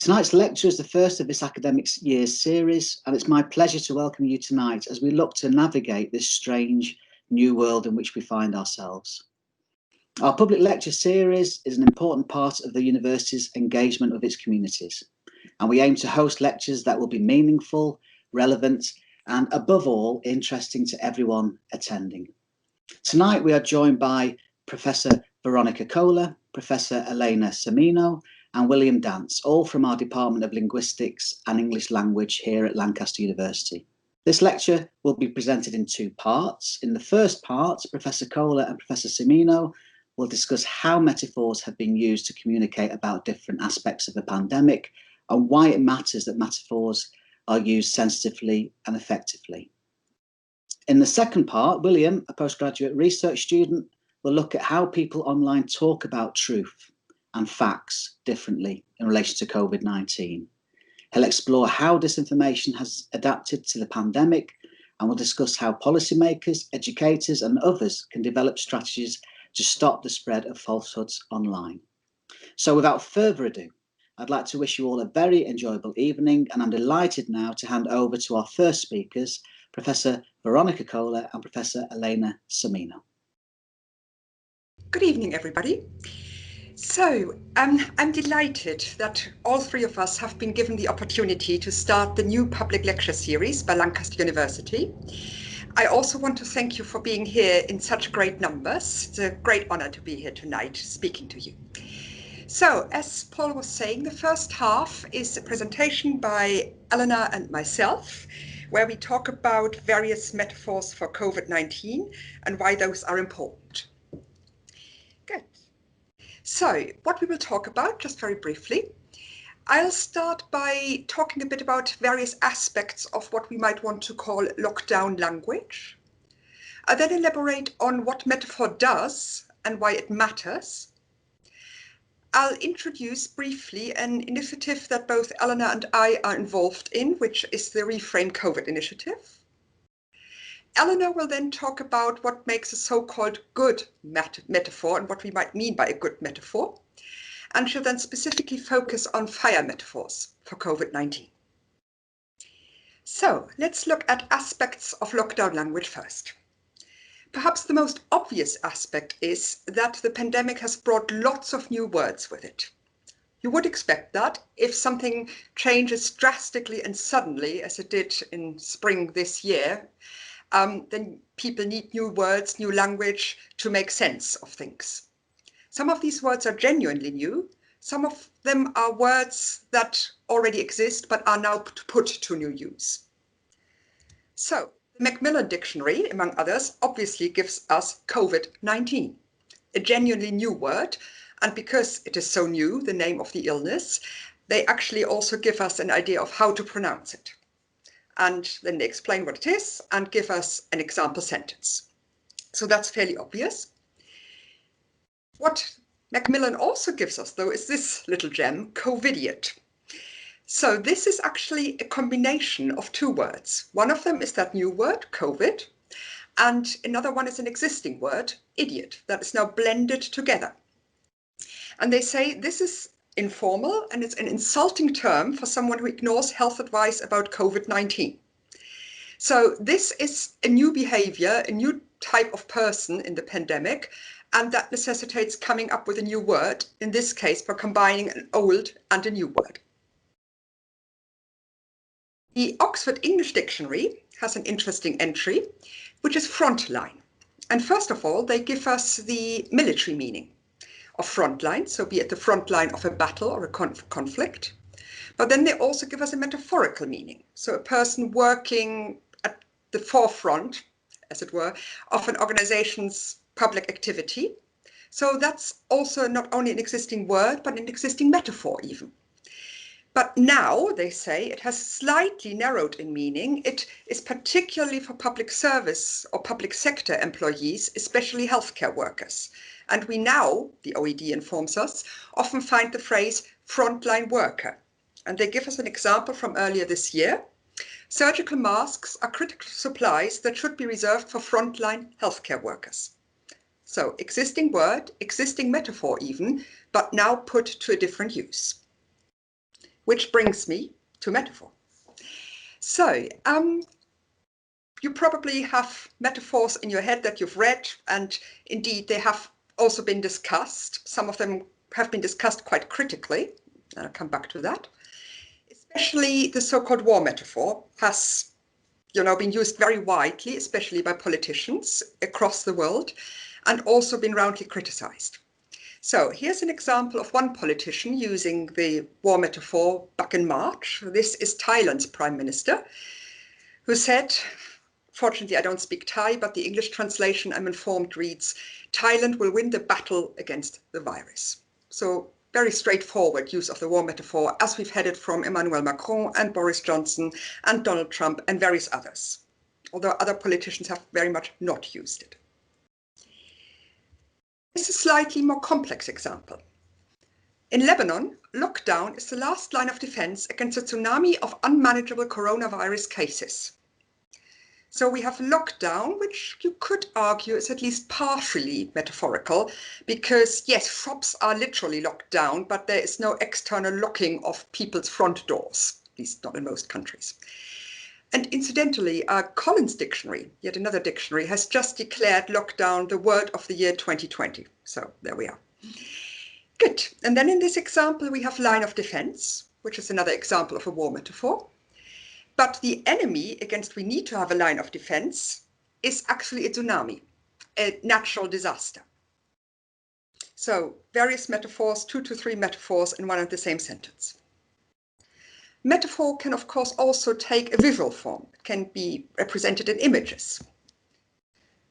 Tonight's lecture is the first of this academic year's series, and it's my pleasure to welcome you tonight as we look to navigate this strange new world in which we find ourselves. Our public lecture series is an important part of the university's engagement with its communities, and we aim to host lectures that will be meaningful, relevant, and above all, interesting to everyone attending. Tonight we are joined by Professor Veronika Koller, Professor Elena Semino, and William Dance, all from our Department of Linguistics and English Language here at Lancaster University. This lecture will be presented in two parts. In the first part, Professor Koller and Professor Semino will discuss how metaphors have been used to communicate about different aspects of the pandemic and why it matters that metaphors are used sensitively and effectively. In the second part, William, a postgraduate research student, will look at how people online talk about truth and facts differently in relation to COVID-19. He'll explore how disinformation has adapted to the pandemic and will discuss how policymakers, educators and others can develop strategies to stop the spread of falsehoods online. So without further ado, I'd like to wish you all a very enjoyable evening, and I'm delighted now to hand over to our first speakers, Professor Veronika Koller and Professor Elena Semino. Good evening, everybody. So, I'm delighted that all three of us have been given the opportunity to start the new public lecture series by Lancaster University. I also want to thank you for being here in such great numbers. It's a great honor to be here tonight speaking to you. So, as Paul was saying, the first half is a presentation by Elena and myself, where we talk about various metaphors for COVID-19 and why those are important. Good. So, what we will talk about, just very briefly, I'll start by talking a bit about various aspects of what we might want to call lockdown language. I'll then elaborate on what metaphor does and why it matters. I'll introduce briefly an initiative that both Elena and I are involved in, which is the Reframe COVID initiative. Elena will then talk about what makes a so-called good metaphor and what we might mean by a good metaphor. And she'll then specifically focus on fire metaphors for COVID-19. So let's look at aspects of lockdown language first. Perhaps the most obvious aspect is that the pandemic has brought lots of new words with it. You would expect that if something changes drastically and suddenly, as it did in spring this year, then people need new words, new language to make sense of things. Some of these words are genuinely new. Some of them are words that already exist but are now put to new use. So, the Macmillan Dictionary, among others, obviously gives us COVID-19, a genuinely new word, and because it is so new, the name of the illness, they actually also give us an idea of how to pronounce it. And then they explain what it is and give us an example sentence. So that's fairly obvious. What Macmillan also gives us, though, is this little gem, COVIDiot. So this is actually a combination of two words. One of them is that new word, COVID, and another one is an existing word, idiot, that is now blended together. And they say this is informal and it's an insulting term for someone who ignores health advice about COVID-19. So this is a new behavior, a new type of person in the pandemic, and that necessitates coming up with a new word, in this case for combining an old and a new word. The Oxford English Dictionary has an interesting entry, which is frontline. And first of all, they give us the military meaning of frontline, so be it the front line of a battle or a conflict. But then they also give us a metaphorical meaning, so a person working at the forefront, as it were, of an organization's public activity. So that's also not only an existing word, but an existing metaphor even. But now, they say, it has slightly narrowed in meaning. It is particularly for public service or public sector employees, especially healthcare workers. And we now, the OED informs us, often find the phrase frontline worker. And they give us an example from earlier this year. Surgical masks are critical supplies that should be reserved for frontline healthcare workers. So existing word, existing metaphor even, but now put to a different use. which brings me to metaphor. So, you probably have metaphors in your head that you've read, and indeed they have also been discussed. Some of them have been discussed quite critically, and I'll come back to that. Especially the so-called war metaphor has, been used very widely, especially by politicians across the world, and also been roundly criticized. So here's an example of one politician using the war metaphor back in March. This is Thailand's Prime Minister, who said, fortunately I don't speak Thai, but the English translation I'm informed reads, Thailand will win the battle against the virus. So very straightforward use of the war metaphor, as we've had it from Emmanuel Macron and Boris Johnson and Donald Trump and various others, although other politicians have very much not used it. This is a slightly more complex example. In Lebanon, lockdown is the last line of defense against a tsunami of unmanageable coronavirus cases. So we have lockdown, which you could argue is at least partially metaphorical, because yes, shops are literally locked down, but there is no external locking of people's front doors, at least not in most countries. And incidentally, Collins Dictionary, yet another dictionary, has just declared lockdown the word of the year 2020. So there we are. Good. And then in this example, we have line of defense, which is another example of a war metaphor. But the enemy against we need to have a line of defense is actually a tsunami, a natural disaster. So various metaphors, 2 to 3 metaphors in one and the same sentence. Metaphor can, of course, also take a visual form. It can be represented in images.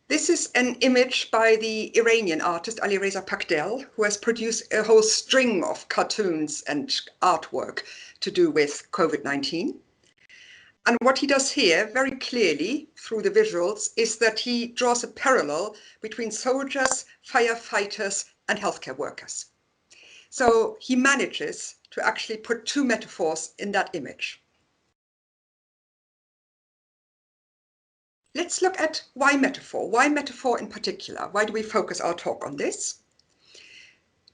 This is an image by the Iranian artist Alireza Pakdel, who has produced a whole string of cartoons and artwork to do with COVID-19. And what he does here very clearly through the visuals is that he draws a parallel between soldiers, firefighters, and healthcare workers. So he manages to actually put 2 metaphors in that image. Let's look at why metaphor. Why metaphor in particular? Why do we focus our talk on this?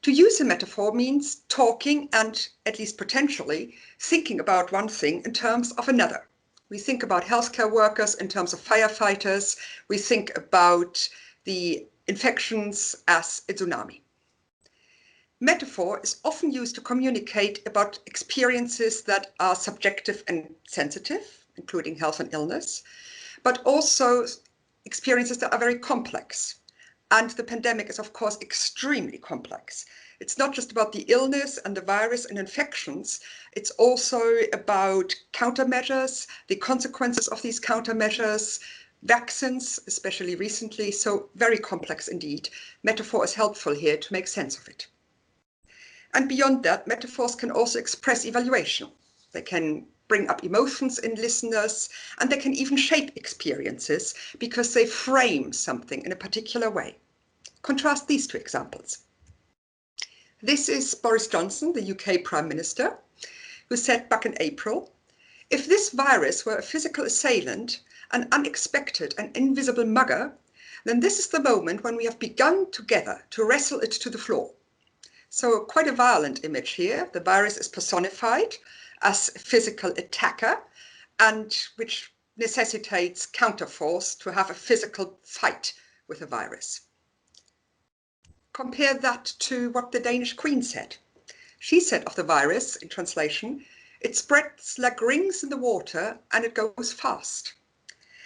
To use a metaphor means talking and, at least potentially, thinking about one thing in terms of another. We think about healthcare workers in terms of firefighters. We think about the infections as a tsunami. Metaphor is often used to communicate about experiences that are subjective and sensitive, including health and illness, but also experiences that are very complex. And the pandemic is, of course, extremely complex. It's not just about the illness and the virus and infections. It's also about countermeasures, the consequences of these countermeasures, vaccines, especially recently. So very complex indeed. Metaphor is helpful here to make sense of it. And beyond that, metaphors can also express evaluation. They can bring up emotions in listeners, and they can even shape experiences because they frame something in a particular way. Contrast these 2 examples. This is Boris Johnson, the UK Prime Minister, who said back in April, if this virus were a physical assailant, an unexpected and invisible mugger, then this is the moment when we have begun together to wrestle it to the floor. So quite a violent image here. The virus is personified as a physical attacker, and which necessitates counterforce to have a physical fight with the virus. Compare that to what the Danish Queen said. She said of the virus, in translation, it spreads like rings in the water and it goes fast.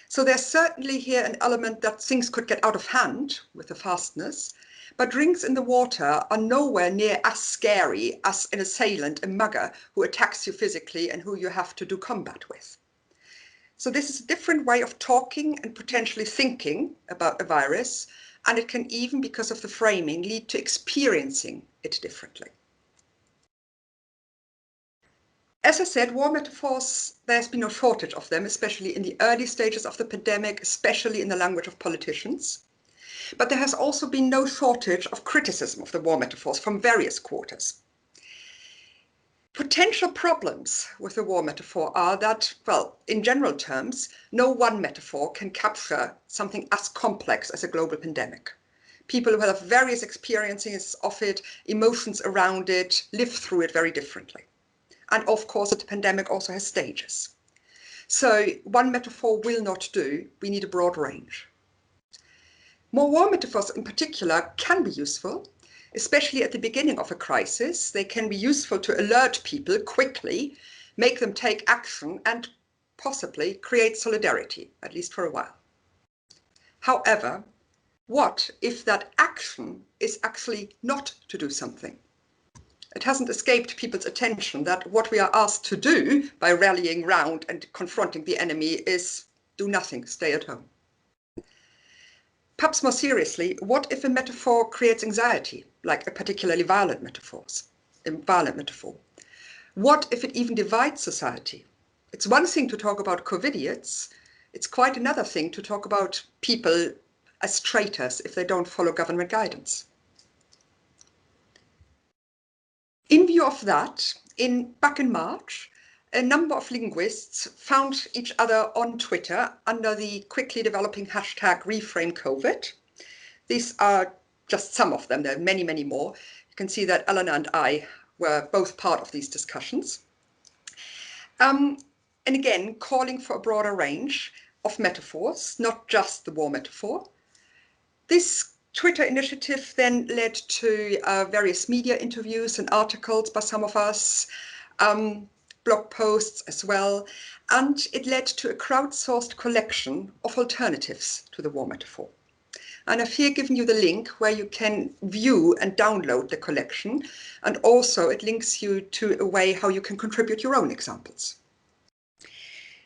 So there's certainly here an element that things could get out of hand with the fastness, but rings in the water are nowhere near as scary as an assailant, a mugger, who attacks you physically and who you have to do combat with. So this is a different way of talking and potentially thinking about a virus, and it can even, because of the framing, lead to experiencing it differently. As I said, war metaphors, there's been no shortage of them, especially in the early stages of the pandemic, especially in the language of politicians. But there has also been no shortage of criticism of the war metaphors from various quarters. Potential problems with the war metaphor are that, well, in general terms, no one metaphor can capture something as complex as a global pandemic. People who have various experiences of it, emotions around it, live through it very differently. And of course, the pandemic also has stages. So one metaphor will not do. We need a broad range. More war metaphors in particular can be useful, especially at the beginning of a crisis. They can be useful to alert people quickly, make them take action, and possibly create solidarity, at least for a while. However, what if that action is actually not to do something? It hasn't escaped people's attention that what we are asked to do by rallying round and confronting the enemy is do nothing, stay at home. Perhaps more seriously, what if a metaphor creates anxiety, like a particularly violent metaphor? What if it even divides society? It's one thing to talk about COVIDiots. It's quite another thing to talk about people as traitors if they don't follow government guidance. In view of that, back in March, a number of linguists found each other on Twitter under the quickly developing hashtag #ReframeCovid. These are just some of them. There are many, many more. You can see that Elena and I were both part of these discussions. And again, calling for a broader range of metaphors, not just the war metaphor. This Twitter initiative then led to various media interviews and articles by some of us, blog posts as well, and it led to a crowdsourced collection of alternatives to the war metaphor. And I've here given you the link where you can view and download the collection, and also it links you to a way how you can contribute your own examples.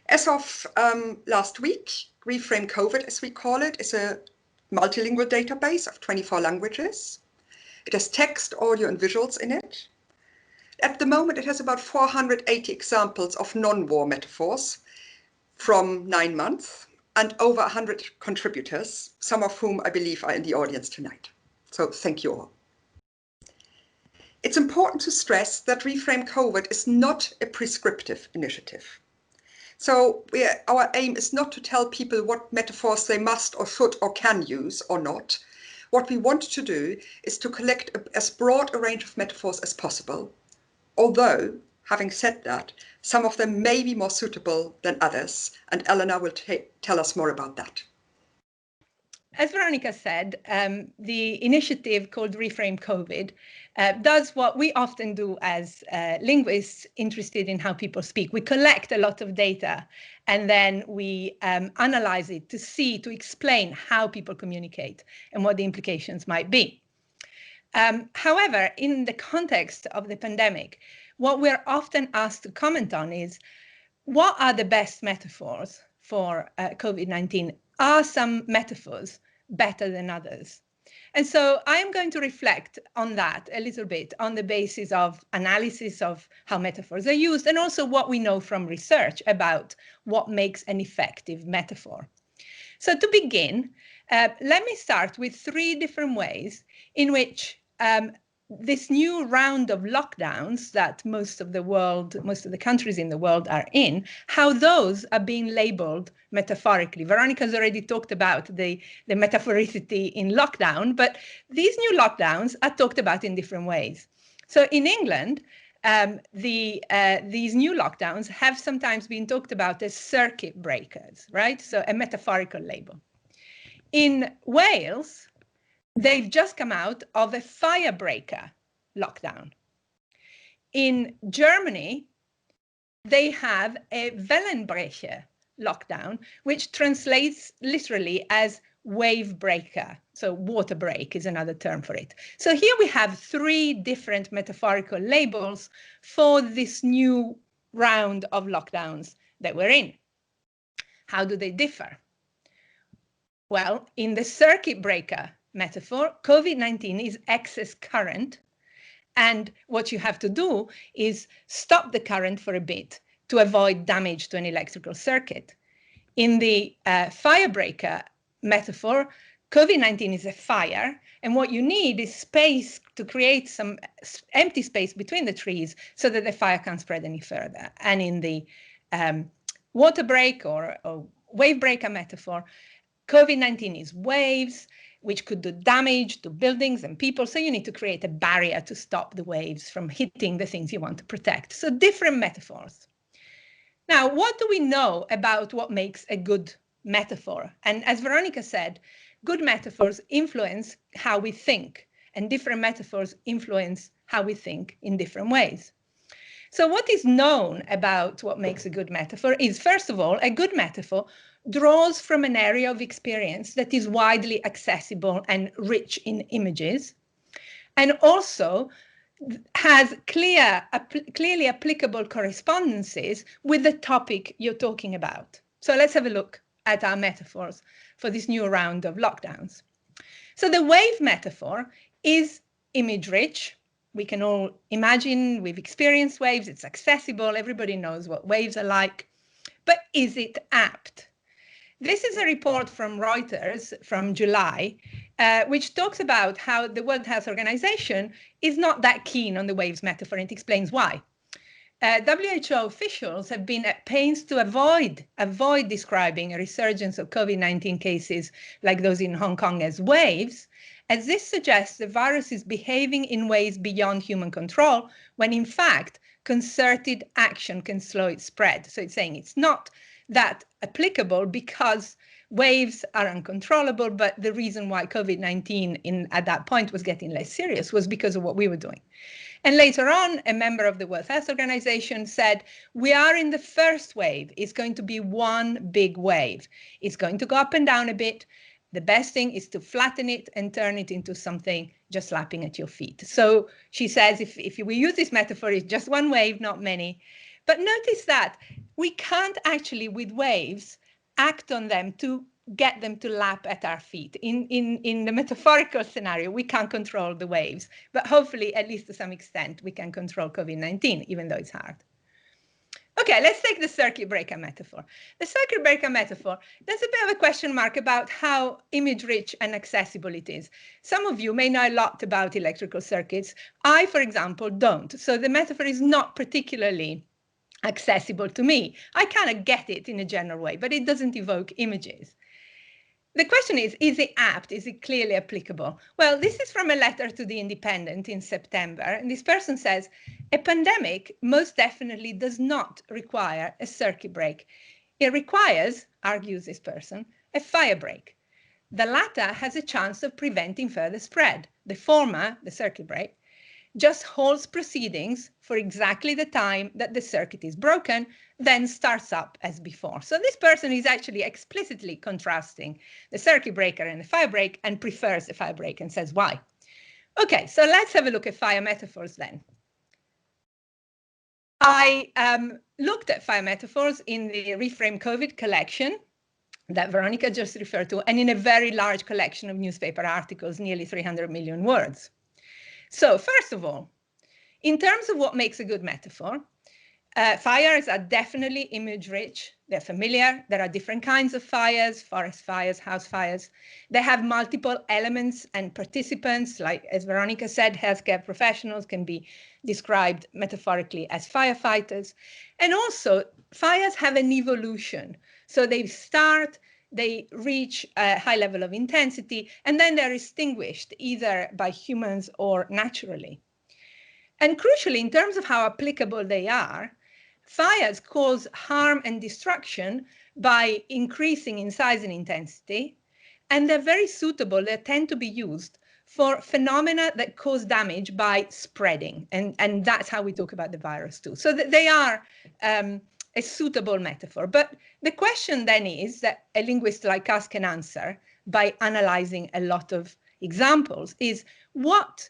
As of last week, #ReframeCovid, as we call it, is a multilingual database of 24 languages. It has text, audio, and visuals in it. At the moment, it has about 480 examples of non-war metaphors from 9 months and over 100 contributors, some of whom I believe are in the audience tonight. So thank you all. It's important to stress that #ReframeCovid is not a prescriptive initiative. So our aim is not to tell people what metaphors they must or should or can use or not. What we want to do is to collect as broad a range of metaphors as possible. Although, having said that, some of them may be more suitable than others, and Elena will tell us more about that. As Veronika said, the initiative called #ReframeCovid does what we often do as linguists interested in how people speak. We collect a lot of data and then we analyze it to explain how people communicate and what the implications might be. However, in the context of the pandemic, what we're often asked to comment on is, what are the best metaphors for COVID-19? Are some metaphors better than others? And so I'm going to reflect on that a little bit on the basis of analysis of how metaphors are used and also what we know from research about what makes an effective metaphor. So to begin, let me start with 3 different ways in which this new round of lockdowns that most of the countries in the world are in, how those are being labeled metaphorically. Veronika's already talked about the metaphoricity in lockdown, but these new lockdowns are talked about in different ways. So in England, these new lockdowns have sometimes been talked about as circuit breakers, right? So a metaphorical label. In Wales, they've just come out of a firebreaker lockdown. In Germany, they have a Wellenbrecher lockdown, which translates literally as wave breaker. So water break is another term for it. So here we have 3 different metaphorical labels for this new round of lockdowns that we're in. How do they differ? Well, in the circuit breaker metaphor, COVID-19 is excess current, and what you have to do is stop the current for a bit to avoid damage to an electrical circuit. In the firebreaker metaphor, COVID-19 is a fire, and what you need is space to create some empty space between the trees so that the fire can't spread any further. And in the water break or wave breaker metaphor, COVID-19 is waves. which could do damage to buildings and people. So you need to create a barrier to stop the waves from hitting the things you want to protect. So different metaphors. Now, what do we know about what makes a good metaphor? And as Veronika said, good metaphors influence how we think, and different metaphors influence how we think in different ways. So what is known about what makes a good metaphor is, first of all, a good metaphor draws from an area of experience that is widely accessible and rich in images, and also has clearly applicable correspondences with the topic you're talking about. So let's have a look at our metaphors for this new round of lockdowns. So the wave metaphor is image-rich. We can all imagine, we've experienced waves, it's accessible, everybody knows what waves are like. But is it apt? This is a report from Reuters from July, which talks about how the World Health Organization is not that keen on the waves metaphor, and it explains why. WHO officials have been at pains to avoid describing a resurgence of COVID-19 cases like those in Hong Kong as waves, as this suggests the virus is behaving in ways beyond human control, when in fact, concerted action can slow its spread. So it's saying it's not that applicable because waves are uncontrollable, but the reason why COVID-19 at that point was getting less serious was because of what we were doing. And later on, a member of the World Health Organization said, we are in the first wave. It's going to be one big wave. It's going to go up and down a bit. The best thing is to flatten it and turn it into something just lapping at your feet. So she says, if we use this metaphor, it's just one wave, not many. But notice that we can't actually, with waves, act on them to get them to lap at our feet. In the metaphorical scenario, we can't control the waves, but hopefully, at least to some extent, we can control COVID-19, even though it's hard. Okay, let's take the circuit breaker metaphor. The circuit breaker metaphor, there's a bit of a question mark about how image-rich and accessible it is. Some of you may know a lot about electrical circuits. I, for example, don't. So the metaphor is not particularly accessible to me. I kind of get it in a general way, but it doesn't evoke images. The question is it apt? Is it clearly applicable? Well, this is from a letter to The Independent in September, and this person says, a pandemic most definitely does not require a circuit break. It requires, argues this person, a fire break. The latter has a chance of preventing further spread. The former, the circuit break, just holds proceedings for exactly the time that the circuit is broken, then starts up as before. So this person is actually explicitly contrasting the circuit breaker and the fire break and prefers the fire break and says why. Okay, so let's have a look at fire metaphors then. I looked at fire metaphors in the Reframe COVID collection that Veronika just referred to, and in a very large collection of newspaper articles, nearly 300 million words. So first of all, in terms of what makes a good metaphor, fires are definitely image-rich. They're familiar. There are different kinds of fires, forest fires, house fires. They have multiple elements and participants, like, as Veronika said, healthcare professionals can be described metaphorically as firefighters. And also, fires have an evolution. So they start, they reach a high level of intensity, and then they're extinguished either by humans or naturally. And crucially, in terms of how applicable they are, fires cause harm and destruction by increasing in size and intensity, and they're very suitable. They tend to be used for phenomena that cause damage by spreading, and that's how we talk about the virus too. So they are a suitable metaphor. But the question then is that a linguist like us can answer by analyzing a lot of examples is, what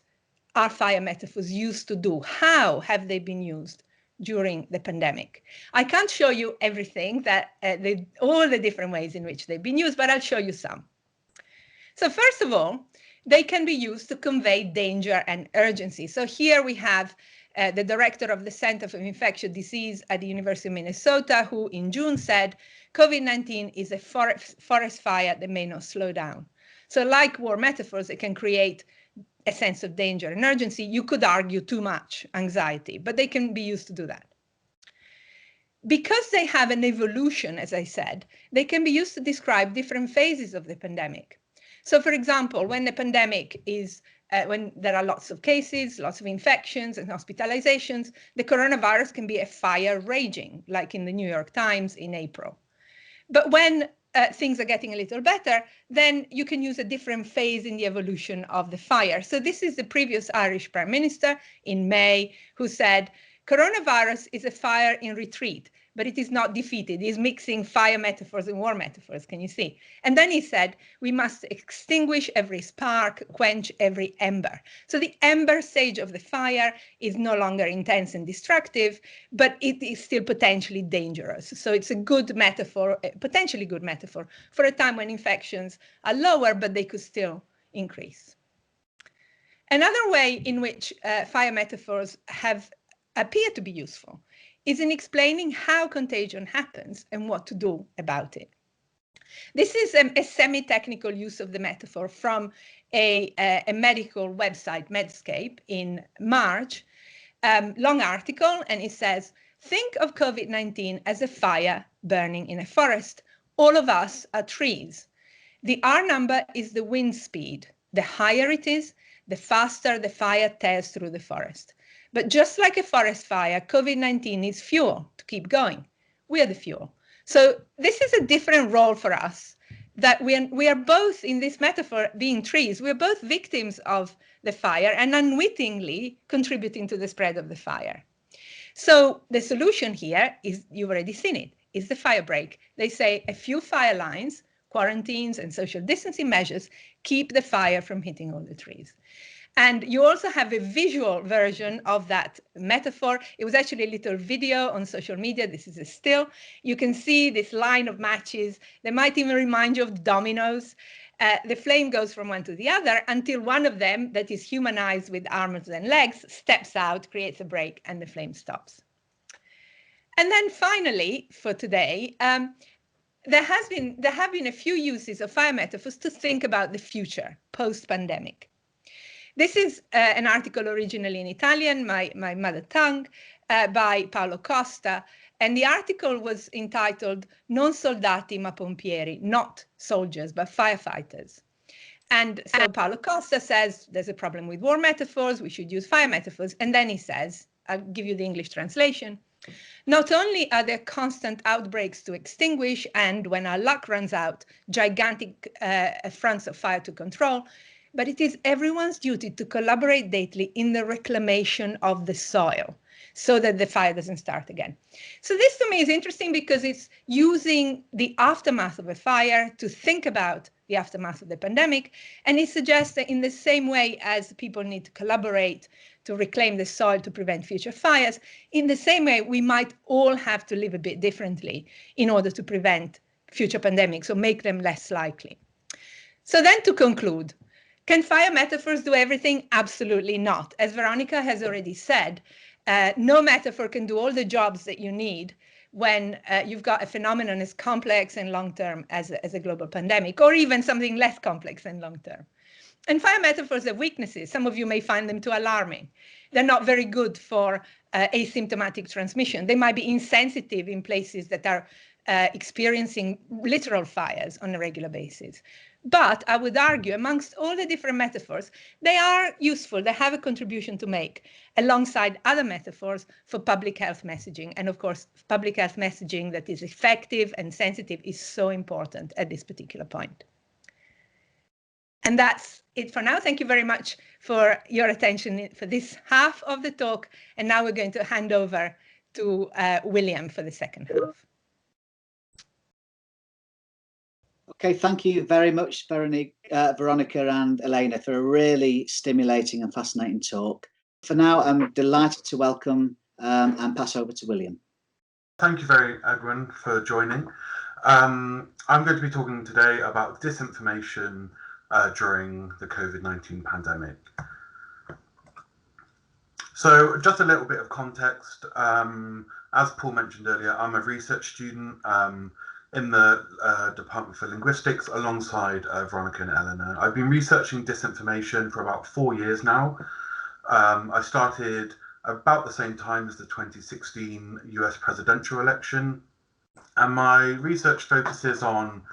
are fire metaphors used to do? How have they been used during the pandemic? I can't show you everything, that all the different ways in which they've been used, but I'll show you some. So first of all, they can be used to convey danger and urgency. So here we have the director of the Center for Infectious Disease at the University of Minnesota, who in June said, COVID-19 is a forest fire that may not slow down. So like war metaphors, it can create a sense of danger and urgency. You could argue too much anxiety, but they can be used to do that. Because they have an evolution, as I said, they can be used to describe different phases of the pandemic. So, for example, when the pandemic is when there are lots of cases, lots of infections and hospitalizations, the coronavirus can be a fire raging, like in the New York Times in April. But when things are getting a little better, then you can use a different phase in the evolution of the fire. So this is the previous Irish Prime Minister in May who said, coronavirus is a fire in retreat, but it is not defeated. He's mixing fire metaphors and war metaphors, can you see? And then he said, we must extinguish every spark, quench every ember. So the ember stage of the fire is no longer intense and destructive, but it is still potentially dangerous. So it's a good metaphor, a potentially good metaphor for a time when infections are lower, but they could still increase. Another way in which fire metaphors appear to be useful is in explaining how contagion happens and what to do about it. This is a semi-technical use of the metaphor from a medical website, Medscape, in March, long article, and it says, think of COVID-19 as a fire burning in a forest. All of us are trees. The R number is the wind speed. The higher it is, the faster the fire tears through the forest. But just like a forest fire, COVID-19 needs fuel to keep going. We are the fuel. So this is a different role for us, that we are both, in this metaphor, being trees. We're both victims of the fire and unwittingly contributing to the spread of the fire. So the solution here is, you've already seen it, is the fire break. They say a few fire lines, quarantines and social distancing measures keep the fire from hitting all the trees. And you also have a visual version of that metaphor. It was actually a little video on social media. This is a still. You can see this line of matches. They might even remind you of dominoes. The flame goes from one to the other until one of them, that is humanized with arms and legs, steps out, creates a break, and the flame stops. And then finally, for today, there have been a few uses of fire metaphors to think about the future, post-pandemic. This is an article originally in Italian, my mother tongue, by Paolo Costa, and the article was entitled Non soldati ma pompieri, not soldiers, but firefighters. And so Paolo Costa says there's a problem with war metaphors, we should use fire metaphors, and then he says, I'll give you the English translation, not only are there constant outbreaks to extinguish, and when our luck runs out, gigantic fronts of fire to control, but it is everyone's duty to collaborate daily in the reclamation of the soil so that the fire doesn't start again. So this to me is interesting because it's using the aftermath of a fire to think about the aftermath of the pandemic. And it suggests that in the same way as people need to collaborate to reclaim the soil to prevent future fires, in the same way, we might all have to live a bit differently in order to prevent future pandemics or make them less likely. So then to conclude, can fire metaphors do everything? Absolutely not. As Veronika has already said, no metaphor can do all the jobs that you need when you've got a phenomenon as complex and long-term as a global pandemic, or even something less complex and long-term. And fire metaphors have weaknesses. Some of you may find them too alarming. They're not very good for asymptomatic transmission. They might be insensitive in places that are experiencing literal fires on a regular basis. But I would argue, amongst all the different metaphors, they are useful. They have a contribution to make alongside other metaphors for public health messaging. And of course, public health messaging that is effective and sensitive is so important at this particular point. And that's it for now. Thank you very much for your attention for this half of the talk. And now we're going to hand over to William for the second half. Okay, thank you very much, Veronika and Elena, for a really stimulating and fascinating talk. For now, I'm delighted to welcome and pass over to William. Thank you very, Edwin, for joining. I'm going to be talking today about disinformation during the COVID-19 pandemic. So just a little bit of context. As Paul mentioned earlier, I'm a research student in the Department for Linguistics alongside Veronika and Elena. I've been researching disinformation for about 4 years now. I started about the same time as the 2016 US presidential election. And my research focuses on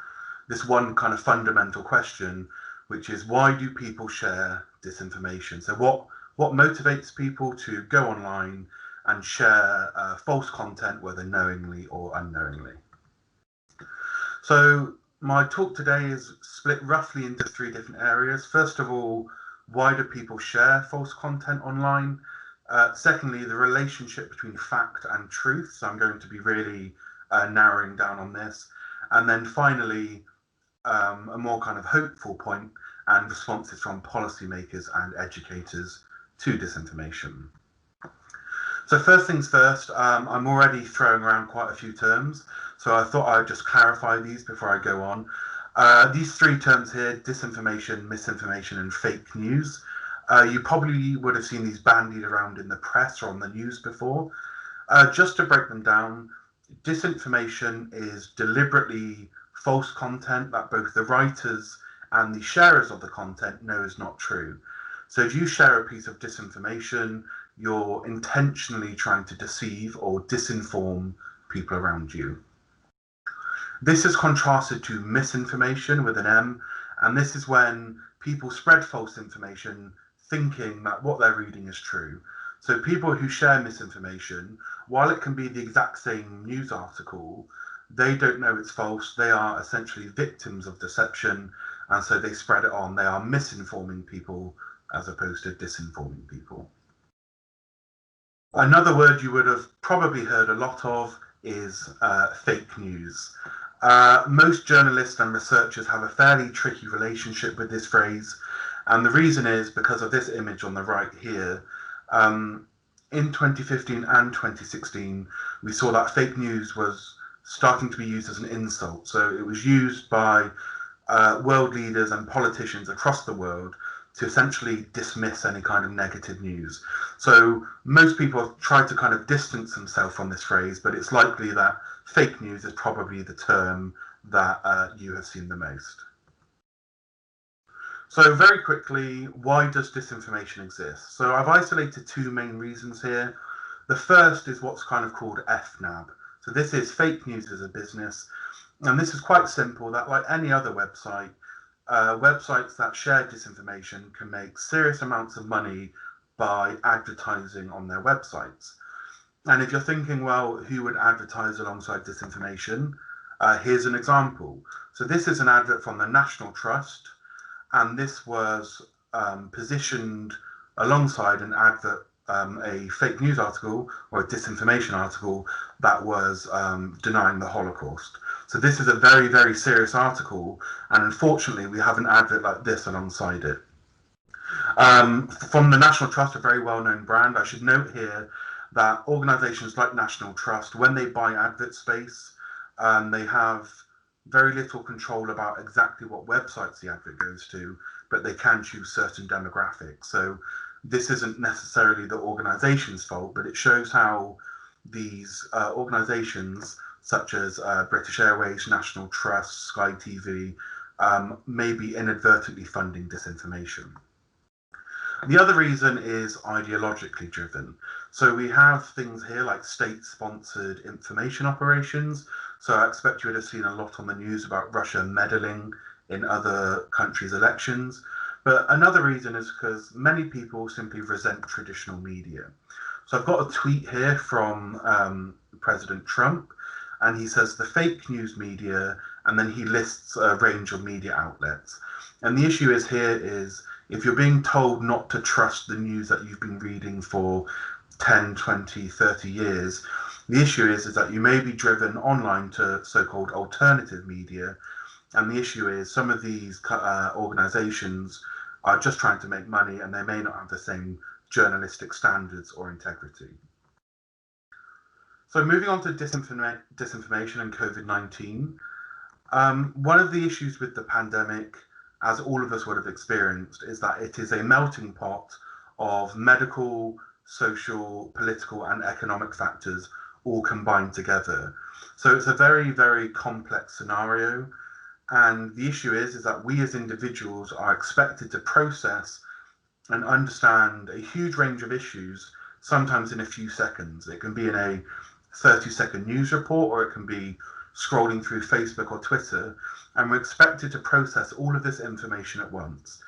this one kind of fundamental question, which is why do people share disinformation? So what motivates people to go online and share false content, whether knowingly or unknowingly? So my talk today is split roughly into 3 different areas. First of all, why do people share false content online? Secondly, the relationship between fact and truth. So I'm going to be really narrowing down on this. And then finally, a more kind of hopeful point and responses from policymakers and educators to disinformation. So first things first, I'm already throwing around quite a few terms, so I thought I'd just clarify these before I go on. These 3 terms here, disinformation, misinformation, and fake news. You probably would have seen these bandied around in the press or on the news before. Just to break them down, disinformation is deliberately false content that both the writers and the sharers of the content know is not true. So if you share a piece of disinformation, you're intentionally trying to deceive or disinform people around you. This is contrasted to misinformation with an M, and this is when people spread false information thinking that what they're reading is true. So people who share misinformation, while it can be the exact same news article, they don't know it's false. They are essentially victims of deception, and so they spread it on. They are misinforming people as opposed to disinforming people. Another word you would have probably heard a lot of is fake news. Most journalists and researchers have a fairly tricky relationship with this phrase, and the reason is because of this image on the right here. In 2015 and 2016, we saw that fake news was starting to be used as an insult. So it was used by world leaders and politicians across the world to essentially dismiss any kind of negative news. So most people have tried to kind of distance themselves from this phrase, but it's likely that fake news is probably the term that you have seen the most. So very quickly, why does disinformation exist? So I've isolated 2 main reasons here. The first is what's kind of called FNAB. So this is fake news as a business. And this is quite simple, that like any other website, websites that share disinformation can make serious amounts of money by advertising on their websites. And if you're thinking, well, who would advertise alongside disinformation? Here's an example. So this is an advert from the National Trust, and this was positioned alongside an advert, a fake news article or a disinformation article that was denying the Holocaust. So this is a very, very serious article, and unfortunately we have an advert like this alongside it. From the National Trust, a very well-known brand, I should note here that organisations like National Trust, when they buy advert space, they have very little control about exactly what websites the advert goes to, but they can choose certain demographics. So this isn't necessarily the organisation's fault, but it shows how these organisations such as British Airways, National Trust, Sky TV, may be inadvertently funding disinformation. The other reason is ideologically driven. So we have things here like state-sponsored information operations. So I expect you would have seen a lot on the news about Russia meddling in other countries' elections. But another reason is because many people simply resent traditional media. So I've got a tweet here from President Trump, and he says the fake news media, and then he lists a range of media outlets. And the issue is here is if you're being told not to trust the news that you've been reading for 10, 20, 30 years, the issue is that you may be driven online to so-called alternative media. And the issue is some of these organizations are just trying to make money, and they may not have the same journalistic standards or integrity. So moving on to disinformation and COVID-19, one of the issues with the pandemic, as all of us would have experienced, is that it is a melting pot of medical, social, political, and economic factors all combined together. So it's a very, very complex scenario. And the issue is that we as individuals are expected to process and understand a huge range of issues, sometimes in a few seconds. It can be in a 30-second news report, or it can be scrolling through Facebook or Twitter, and we're expected to process all of this information at once.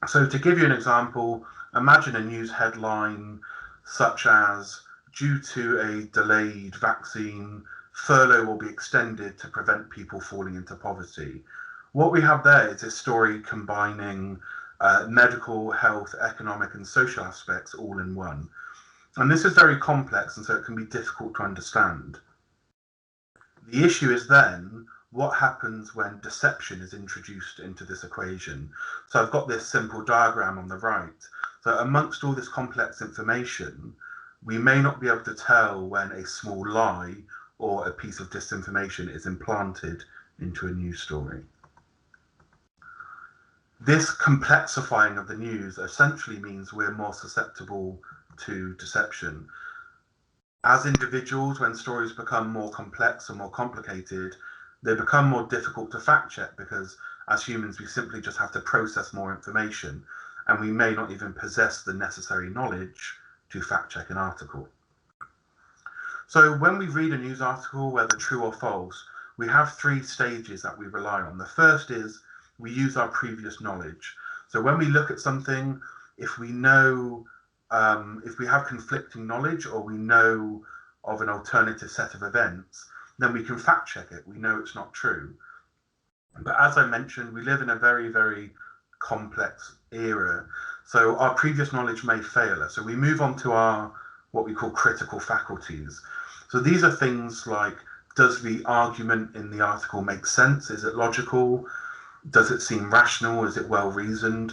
So to give you an example, imagine a news headline such as, due to a delayed vaccine, furlough will be extended to prevent people falling into poverty. What we have there is a story combining medical, health, economic and social aspects all in one. And this is very complex, and so it can be difficult to understand. The issue is then, what happens when deception is introduced into this equation? So I've got this simple diagram on the right. So amongst all this complex information, we may not be able to tell when a small lie or a piece of disinformation is implanted into a news story. This complexifying of the news essentially means we're more susceptible to deception. As individuals, when stories become more complex and more complicated, they become more difficult to fact check, because as humans we simply just have to process more information, and we may not even possess the necessary knowledge to fact check an article. So when we read a news article, whether true or false, we have three stages that we rely on. The first is we use our previous knowledge. So when we look at something, if we know, if we have conflicting knowledge, or we know of an alternative set of events, then we can fact check it. We know it's not true. But as I mentioned, we live in a very, very complex era. So our previous knowledge may fail us. So we move on to our, what we call critical faculties. So these are things like, does the argument in the article make sense? Is it logical? Does it seem rational? Is it well reasoned?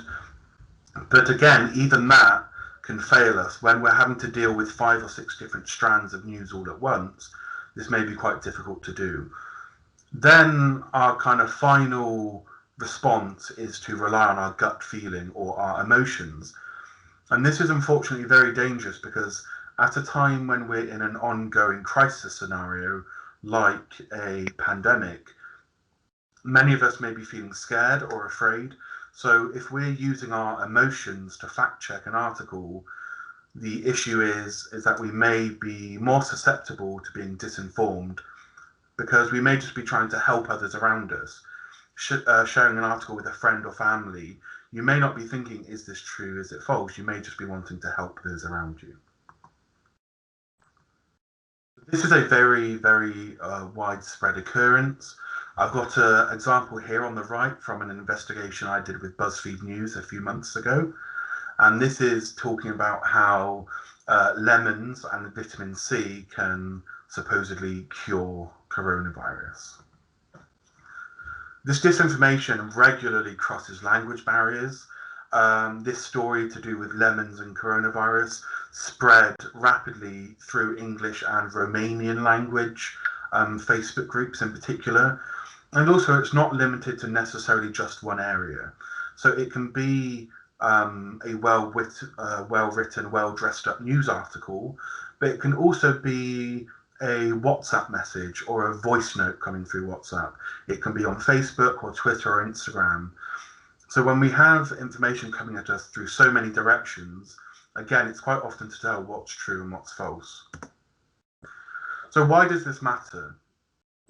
But again, even that can fail us. When we're having to deal with 5 or 6 different strands of news all at once, this may be quite difficult to do. Then our kind of final response is to rely on our gut feeling or our emotions. And this is unfortunately very dangerous, because at a time when we're in an ongoing crisis scenario, like a pandemic, many of us may be feeling scared or afraid. So if we're using our emotions to fact check an article, the issue is that we may be more susceptible to being disinformed, because we may just be trying to help others around us. Sharing an article with a friend or family, you may not be thinking, is this true, is it false? You may just be wanting to help those around you. This is a very, very widespread occurrence. I've got an example here on the right from an investigation I did with BuzzFeed News a few months ago. And this is talking about how lemons and vitamin C can supposedly cure coronavirus. This disinformation regularly crosses language barriers. This story to do with lemons and coronavirus spread rapidly through English and Romanian language Facebook groups in particular. And also it's not limited to necessarily just one area. So it can be a well-written, well-dressed up news article, but it can also be a WhatsApp message or a voice note coming through WhatsApp. It can be on Facebook or Twitter or Instagram. So when we have information coming at us through so many directions, again, it's quite often to tell what's true and what's false. So why does this matter?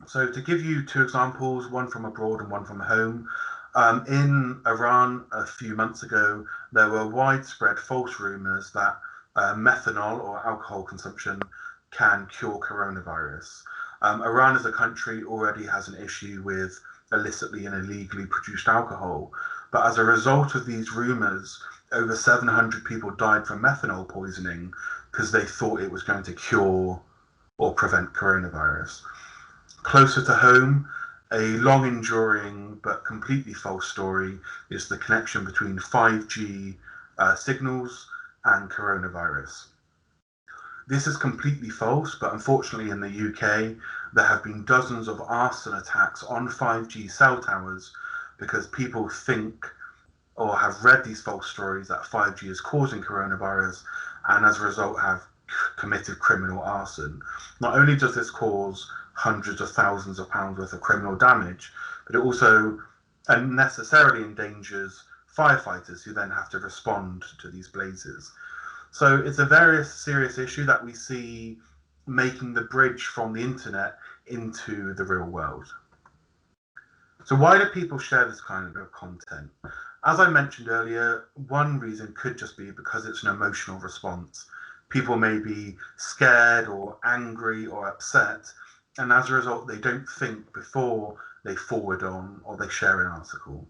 So to give you 2 examples, one from abroad and one from home, in Iran a few months ago, there were widespread false rumours that methanol or alcohol consumption can cure coronavirus. Iran as a country already has an issue with illicitly and illegally produced alcohol, but as a result of these rumours, over 700 people died from methanol poisoning because they thought it was going to cure or prevent coronavirus. Closer to home, a long enduring but completely false story is the connection between 5G signals and coronavirus. This is completely false, but unfortunately in the UK, there have been dozens of arson attacks on 5G cell towers because people think or have read these false stories that 5G is causing coronavirus, and as a result have committed criminal arson. Not only does this cause hundreds of thousands of pounds worth of criminal damage, but it also unnecessarily endangers firefighters who then have to respond to these blazes. So it's a very serious issue that we see making the bridge from the internet into the real world. So why do people share this kind of content? As I mentioned earlier, one reason could just be because it's an emotional response. People may be scared or angry or upset, and as a result, they don't think before they forward on or they share an article.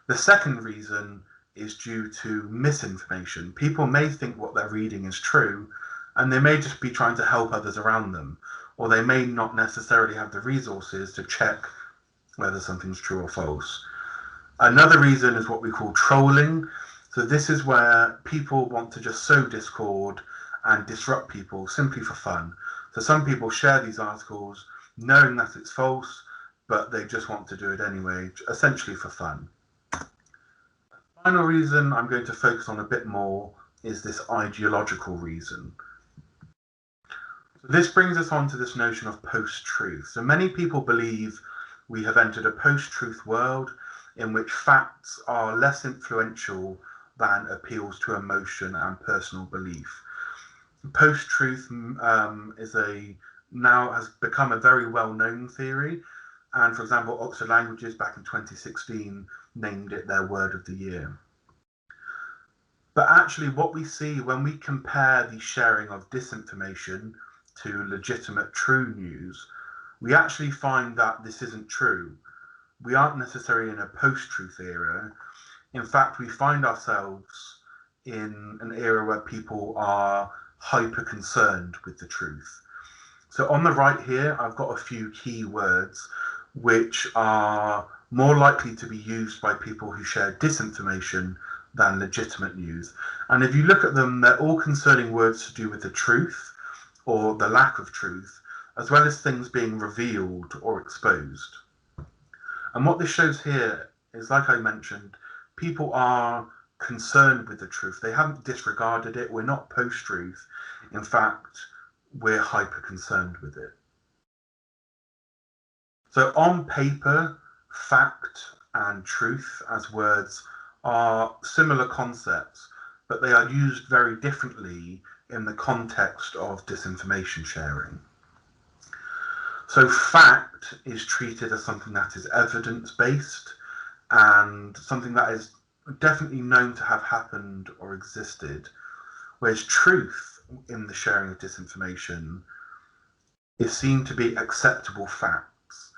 The second reason is due to misinformation. People may think what they're reading is true, and they may just be trying to help others around them, or they may not necessarily have the resources to check whether something's true or false. Another reason is what we call trolling. So this is where people want to just sow discord and disrupt people simply for fun. So some people share these articles knowing that it's false, but they just want to do it anyway, essentially for fun. The final reason I'm going to focus on a bit more is this ideological reason. So this brings us on to this notion of post-truth. So many people believe we have entered a post-truth world in which facts are less influential than appeals to emotion and personal belief. Post-truth now has become a very well-known theory, and for example, Oxford Languages back in 2016 named it their word of the year. But actually what we see when we compare the sharing of disinformation to legitimate true news, we actually find that this isn't true. We aren't necessarily in a post-truth era. In fact, we find ourselves in an era where people are hyper concerned with the truth. So on the right here, I've got a few key words which are more likely to be used by people who share disinformation than legitimate news. And if you look at them, they're all concerning words to do with the truth or the lack of truth, as well as things being revealed or exposed. And what this shows here is, like I mentioned, people are concerned with the truth. They haven't disregarded it. We're not post-truth. In fact, we're hyper concerned with it. So on paper, fact and truth as words are similar concepts, but they are used very differently in the context of disinformation sharing. So fact is treated as something that is evidence-based and something that is definitely known to have happened or existed, whereas truth in the sharing of disinformation is seen to be acceptable facts.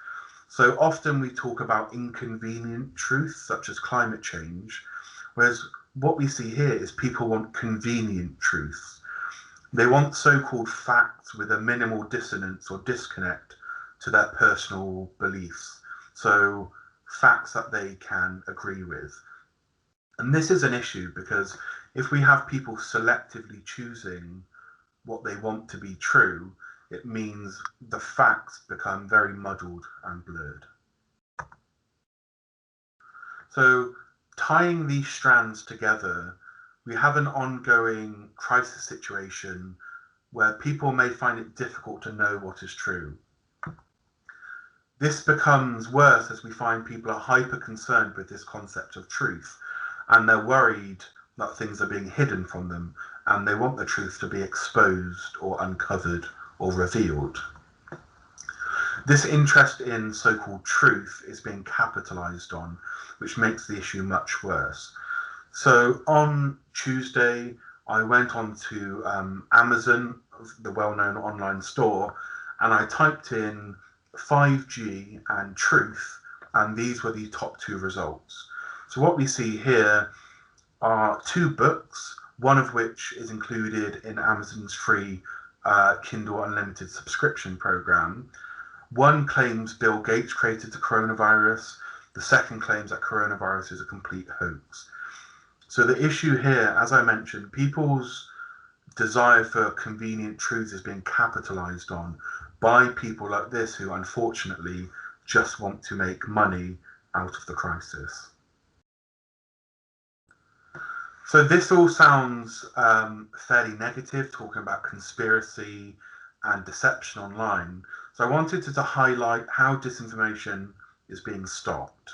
So often we talk about inconvenient truth, such as climate change, whereas what we see here is people want convenient truths. They want so-called facts with a minimal dissonance or disconnect to their personal beliefs. So facts that they can agree with. And this is an issue because if we have people selectively choosing what they want to be true, it means the facts become very muddled and blurred. So tying these strands together, we have an ongoing crisis situation where people may find it difficult to know what is true. This becomes worse as we find people are hyper concerned with this concept of truth, and they're worried that things are being hidden from them, and they want the truth to be exposed or uncovered or revealed. This interest in so-called truth is being capitalized on, which makes the issue much worse. So on Tuesday, I went on to Amazon, the well-known online store, and I typed in 5G and truth, and these were the top two results. So what we see here are two books, one of which is included in Amazon's free Kindle Unlimited subscription program. One claims Bill Gates created the coronavirus. The second claims that coronavirus is a complete hoax. So the issue here, as I mentioned, people's desire for convenient truth is being capitalized on by people like this who unfortunately just want to make money out of the crisis. So this all sounds fairly negative, talking about conspiracy and deception online. So I wanted to highlight how disinformation is being stopped.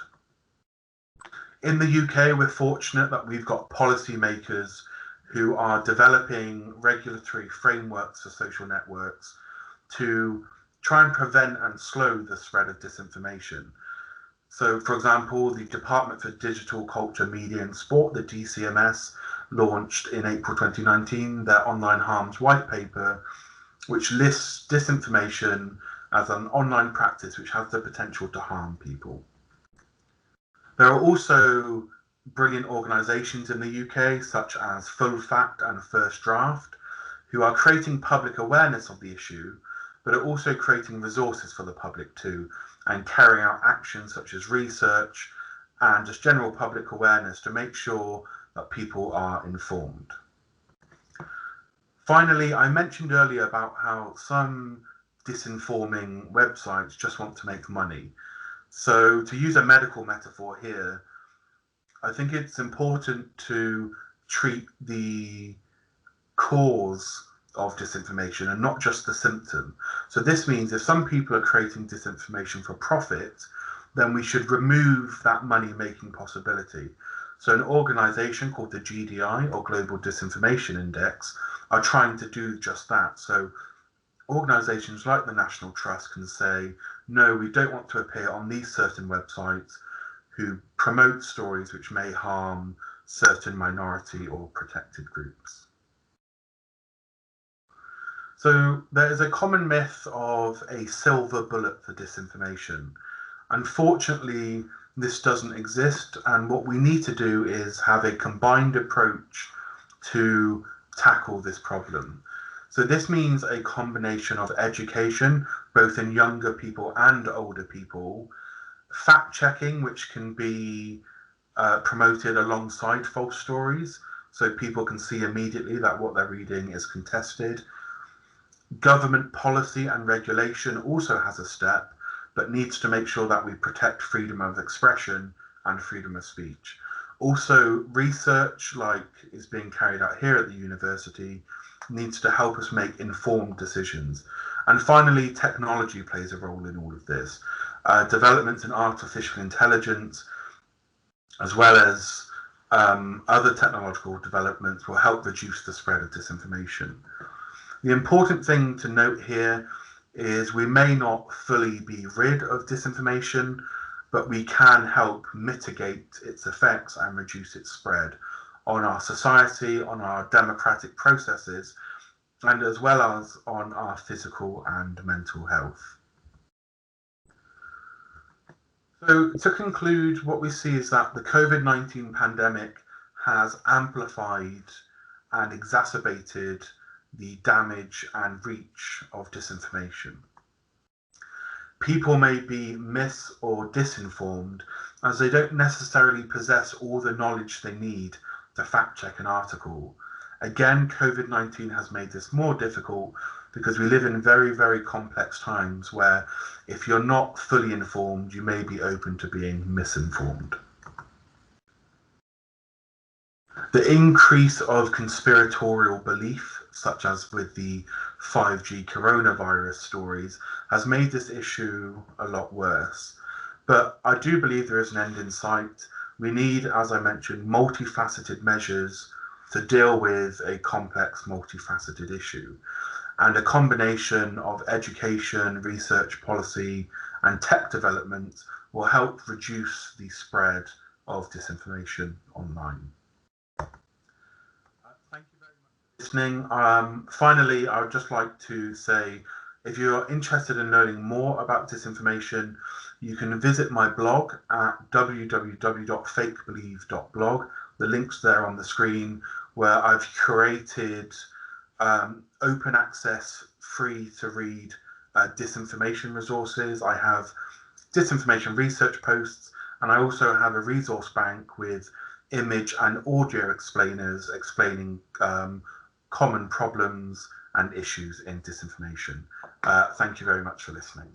In the UK, we're fortunate that we've got policymakers who are developing regulatory frameworks for social networks to try and prevent and slow the spread of disinformation. So, for example, the Department for Digital Culture, Media and Sport, the DCMS, launched in April 2019 their online harms white paper, which lists disinformation as an online practice which has the potential to harm people. There are also brilliant organisations in the UK, such as Full Fact and First Draft, who are creating public awareness of the issue, but are also creating resources for the public too, and carrying out actions such as research and just general public awareness to make sure that people are informed. Finally, I mentioned earlier about how some disinforming websites just want to make money. So to use a medical metaphor here, I think it's important to treat the cause of disinformation and not just the symptom. So this means if some people are creating disinformation for profit, then we should remove that money-making possibility. So an organization called the GDI, or Global Disinformation Index, are trying to do just that. So organizations like the National Trust can say, no, we don't want to appear on these certain websites who promote stories which may harm certain minority or protected groups. So there is a common myth of a silver bullet for disinformation. Unfortunately, this doesn't exist, and what we need to do is have a combined approach to tackle this problem. So this means a combination of education, both in younger people and older people, fact-checking, which can be promoted alongside false stories, so people can see immediately that what they're reading is contested. Government policy and regulation also has a step, but needs to make sure that we protect freedom of expression and freedom of speech. Also, research, like is being carried out here at the university, needs to help us make informed decisions. And finally, technology plays a role in all of this. Developments in artificial intelligence, as well as other technological developments, will help reduce the spread of disinformation. The important thing to note here is we may not fully be rid of disinformation, but we can help mitigate its effects and reduce its spread on our society, on our democratic processes, and as well as on our physical and mental health. So to conclude, what we see is that the COVID-19 pandemic has amplified and exacerbated the damage and reach of disinformation. People may be mis- or disinformed as they don't necessarily possess all the knowledge they need to fact check an article. Again, COVID-19 has made this more difficult because we live in very, very complex times where if you're not fully informed, you may be open to being misinformed. The increase of conspiratorial belief, such as with the 5G coronavirus stories, has made this issue a lot worse. But I do believe there is an end in sight. We need, as I mentioned, multifaceted measures to deal with a complex, multifaceted issue. And a combination of education, research, policy, and tech development will help reduce the spread of disinformation online. Thank you very much for listening. Finally, I would just like to say, if you're interested in learning more about disinformation, you can visit my blog at www.fakebelieve.blog. The link's there on the screen, where I've curated open access, free to read disinformation resources. I have disinformation research posts, and I also have a resource bank with image and audio explainers explaining common problems and issues in disinformation. Thank you very much for listening.